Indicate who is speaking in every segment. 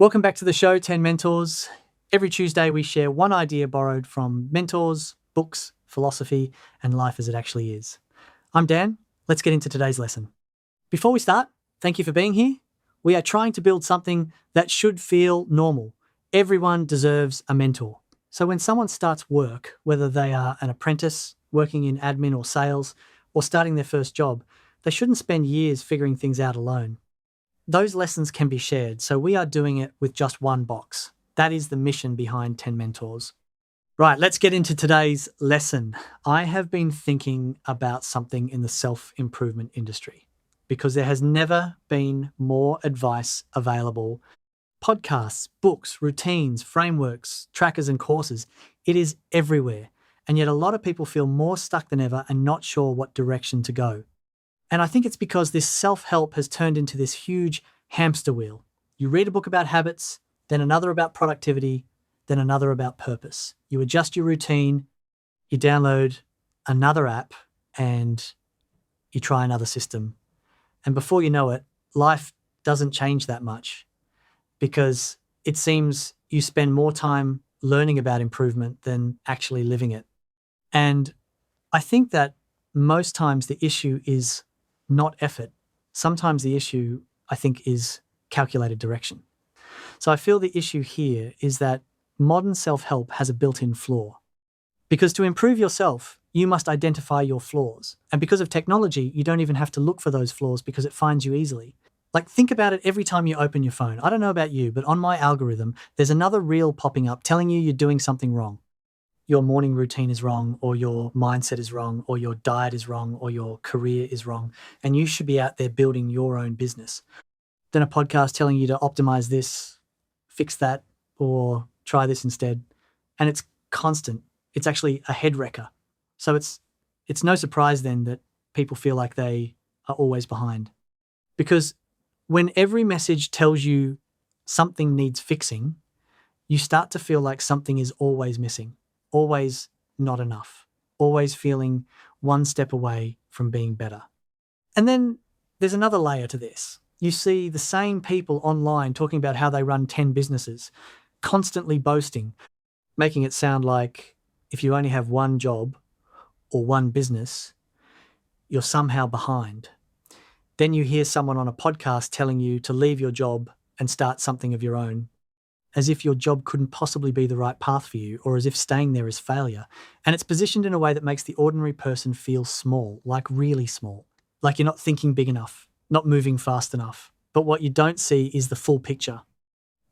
Speaker 1: Welcome back to the show, 10 Mentors. Every Tuesday, we share one idea borrowed from mentors, books, philosophy, and life as it actually is. I'm Dan. Let's get into today's lesson. Before we start, thank you for being here. We are trying to build something that should feel normal. Everyone deserves a mentor. So when someone starts work, whether they are an apprentice, working in admin or sales, or starting their first job, they shouldn't spend years figuring things out alone. Those lessons can be shared, so we are doing it with just one box. That is the mission behind 10 Mentors. Right, let's get into today's lesson. I have been thinking about something in the self-improvement industry because there has never been more advice available. Podcasts, books, routines, frameworks, trackers and courses. It is everywhere. And yet a lot of people feel more stuck than ever and not sure what direction to go. And I think it's because this self-help has turned into this huge hamster wheel. You read a book about habits, then another about productivity, then another about purpose. You adjust your routine, you download another app, and you try another system. And before you know it, life doesn't change that much because it seems you spend more time learning about improvement than actually living it. And I think that most times the issue is not effort. Sometimes the issue, I think, is calculated direction. So I feel the issue here is that modern self-help has a built-in flaw. Because to improve yourself, you must identify your flaws. And because of technology, you don't even have to look for those flaws because it finds you easily. Like, think about it every time you open your phone. I don't know about you, but on my algorithm, there's another reel popping up telling you you're doing something wrong. Your morning routine is wrong, or your mindset is wrong, or your diet is wrong, or your career is wrong, and you should be out there building your own business. Then a podcast telling you to optimize this, fix that, or try this instead. And it's constant. It's actually a head wrecker. So it's no surprise then that people feel like they are always behind. Because when every message tells you something needs fixing, you start to feel like something is always missing. Always not enough, always feeling one step away from being better. And then there's another layer to this. You see the same people online talking about how they run 10 businesses, constantly boasting, making it sound like if you only have one job or one business, you're somehow behind. Then you hear someone on a podcast telling you to leave your job and start something of your own, as if your job couldn't possibly be the right path for you, or as if staying there is failure. And it's positioned in a way that makes the ordinary person feel small, like really small, like you're not thinking big enough, not moving fast enough. But what you don't see is the full picture.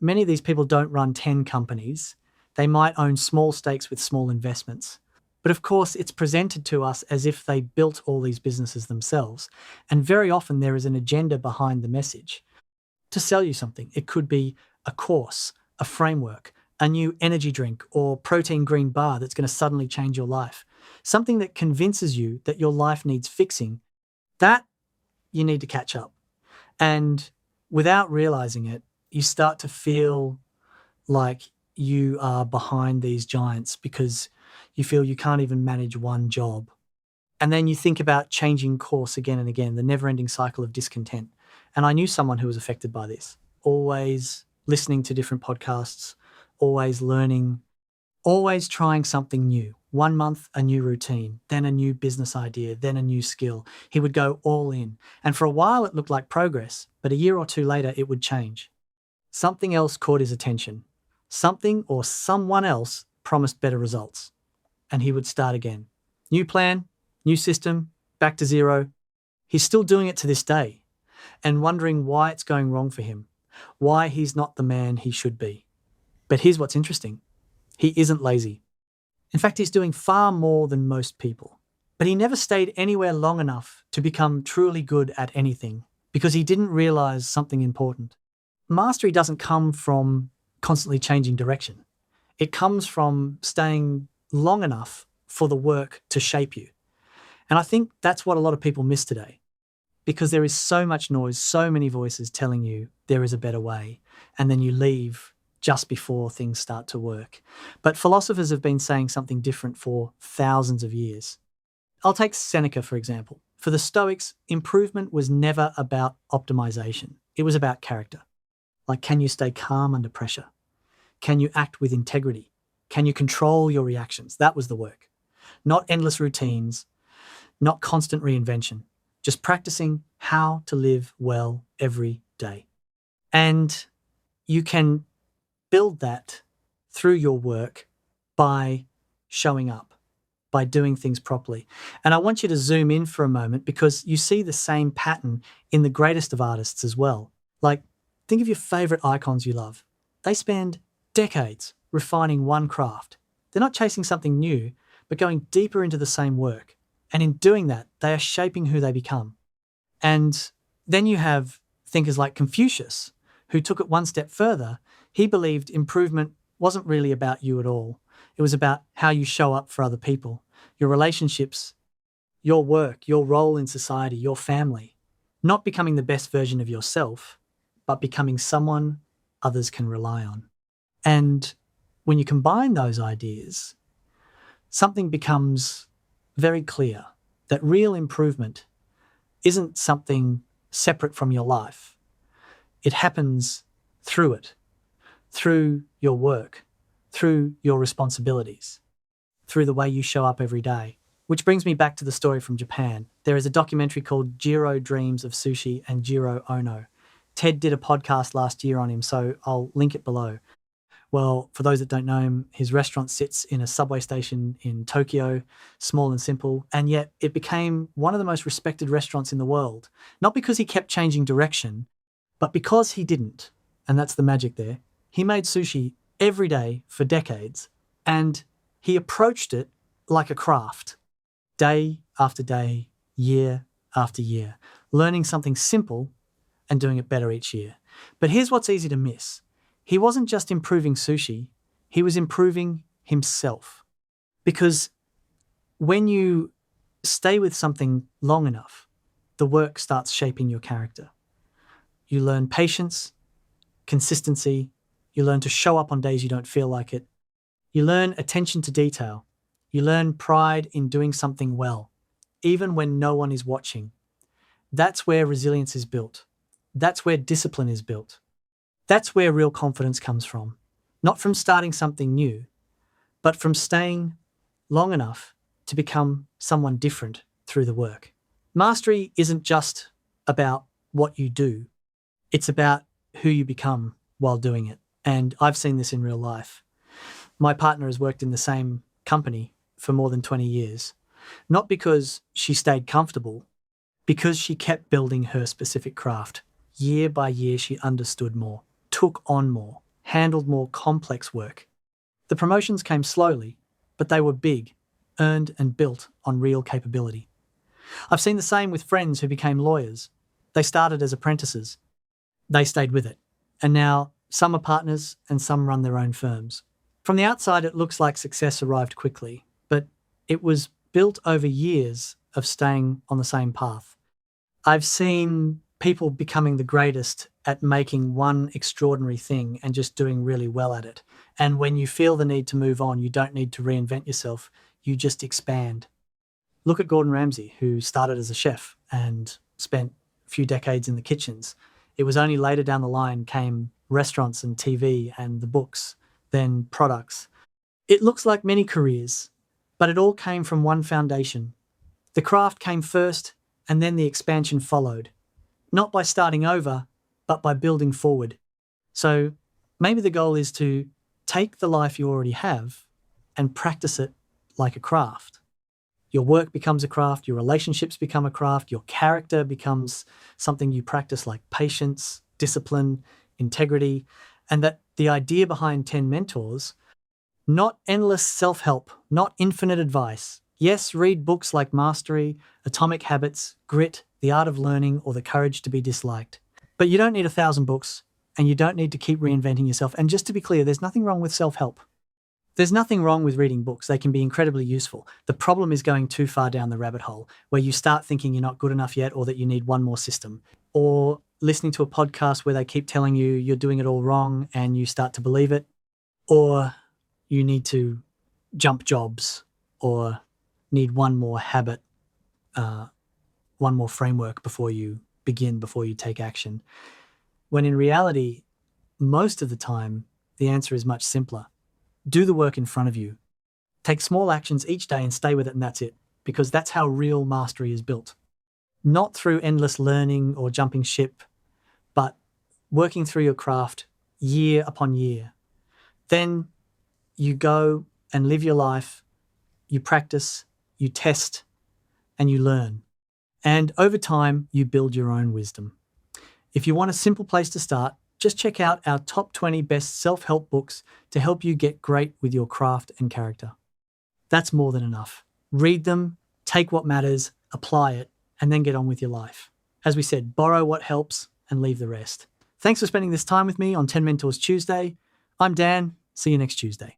Speaker 1: Many of these people don't run 10 companies. They might own small stakes with small investments. But of course, it's presented to us as if they built all these businesses themselves. And very often there is an agenda behind the message to sell you something. It could be a course, a framework, a new energy drink or protein green bar that's going to suddenly change your life. Something that convinces you that your life needs fixing, that you need to catch up. And without realizing it, you start to feel like you are behind these giants because you feel you can't even manage one job. And then you think about changing course again and again, the never-ending cycle of discontent. And I knew someone who was affected by this, always listening to different podcasts, always learning, always trying something new. 1 month, a new routine, then a new business idea, then a new skill. He would go all in. And for a while it looked like progress, but a year or two later it would change. Something else caught his attention. Something or someone else promised better results. And he would start again. New plan, new system, back to zero. He's still doing it to this day and wondering why it's going wrong for him, why he's not the man he should be. But here's what's interesting. He isn't lazy. In fact, he's doing far more than most people. But he never stayed anywhere long enough to become truly good at anything because he didn't realize something important. Mastery doesn't come from constantly changing direction. It comes from staying long enough for the work to shape you. And I think that's what a lot of people miss today, because there is so much noise, so many voices telling you there is a better way, and then you leave just before things start to work. But philosophers have been saying something different for thousands of years. I'll take Seneca, for example. For the Stoics, improvement was never about optimization. It was about character. Like, can you stay calm under pressure? Can you act with integrity? Can you control your reactions? That was the work. Not endless routines, not constant reinvention, just practicing how to live well every day. And you can build that through your work by showing up, by doing things properly. And I want you to zoom in for a moment because you see the same pattern in the greatest of artists as well. Like, think of your favorite icons you love. They spend decades refining one craft. They're not chasing something new, but going deeper into the same work. And in doing that, they are shaping who they become. And then you have thinkers like Confucius, who took it one step further. He believed improvement wasn't really about you at all. It was about how you show up for other people, your relationships, your work, your role in society, your family. Not becoming the best version of yourself, but becoming someone others can rely on. And when you combine those ideas, something becomes very clear that real improvement isn't something separate from your life. It happens through it, through your work, through your responsibilities, through the way you show up every day. Which brings me back to the story from Japan. There is a documentary called Jiro Dreams of Sushi and Jiro Ono. Ted did a podcast last year on him, so I'll link it below. Well, for those that don't know him, his restaurant sits in a subway station in Tokyo, small and simple, and yet it became one of the most respected restaurants in the world. Not because he kept changing direction, but because he didn't. And that's the magic there. He made sushi every day for decades, and he approached it like a craft, day after day, year after year, learning something simple and doing it better each year. But here's what's easy to miss. He wasn't just improving sushi, he was improving himself. Because when you stay with something long enough, the work starts shaping your character. You learn patience, consistency, you learn to show up on days you don't feel like it. You learn attention to detail. You learn pride in doing something well, even when no one is watching. That's where resilience is built. That's where discipline is built. That's where real confidence comes from. Not from starting something new, but from staying long enough to become someone different through the work. Mastery isn't just about what you do. It's about who you become while doing it. And I've seen this in real life. My partner has worked in the same company for more than 20 years, not because she stayed comfortable, because she kept building her specific craft. Year by year, she understood more, took on more, handled more complex work. The promotions came slowly, but they were big, earned and built on real capability. I've seen the same with friends who became lawyers. They started as apprentices. They stayed with it. And now some are partners and some run their own firms. From the outside, it looks like success arrived quickly, but it was built over years of staying on the same path. I've seen people becoming the greatest at making one extraordinary thing and just doing really well at it. And when you feel the need to move on, you don't need to reinvent yourself, you just expand. Look at Gordon Ramsay, who started as a chef and spent a few decades in the kitchens. It was only later down the line came restaurants and TV and the books, then products. It looks like many careers, but it all came from one foundation. The craft came first and then the expansion followed. Not by starting over, but by building forward. So maybe the goal is to take the life you already have and practice it like a craft. Your work becomes a craft, your relationships become a craft, your character becomes something you practice like patience, discipline, integrity, and that the idea behind 10 mentors, not endless self-help, not infinite advice. Yes, read books like Mastery, Atomic Habits, Grit, The Art of Learning, or The Courage to be Disliked. But you don't need 1,000 books, and you don't need to keep reinventing yourself. And just to be clear, there's nothing wrong with self-help. There's nothing wrong with reading books. They can be incredibly useful. The problem is going too far down the rabbit hole, where you start thinking you're not good enough yet, or that you need one more system, or listening to a podcast where they keep telling you you're doing it all wrong and you start to believe it, or you need to jump jobs, or need one more habit, one more framework before you begin, before you take action. When in reality, most of the time, the answer is much simpler. Do the work in front of you. Take small actions each day and stay with it, and that's it, because that's how real mastery is built. Not through endless learning or jumping ship, but working through your craft year upon year. Then you go and live your life, you practice, you test, and you learn. And over time, you build your own wisdom. If you want a simple place to start, just check out our top 20 best self-help books to help you get great with your craft and character. That's more than enough. Read them, take what matters, apply it, and then get on with your life. As we said, borrow what helps and leave the rest. Thanks for spending this time with me on 10 Mentors Tuesday. I'm Dan. See you next Tuesday.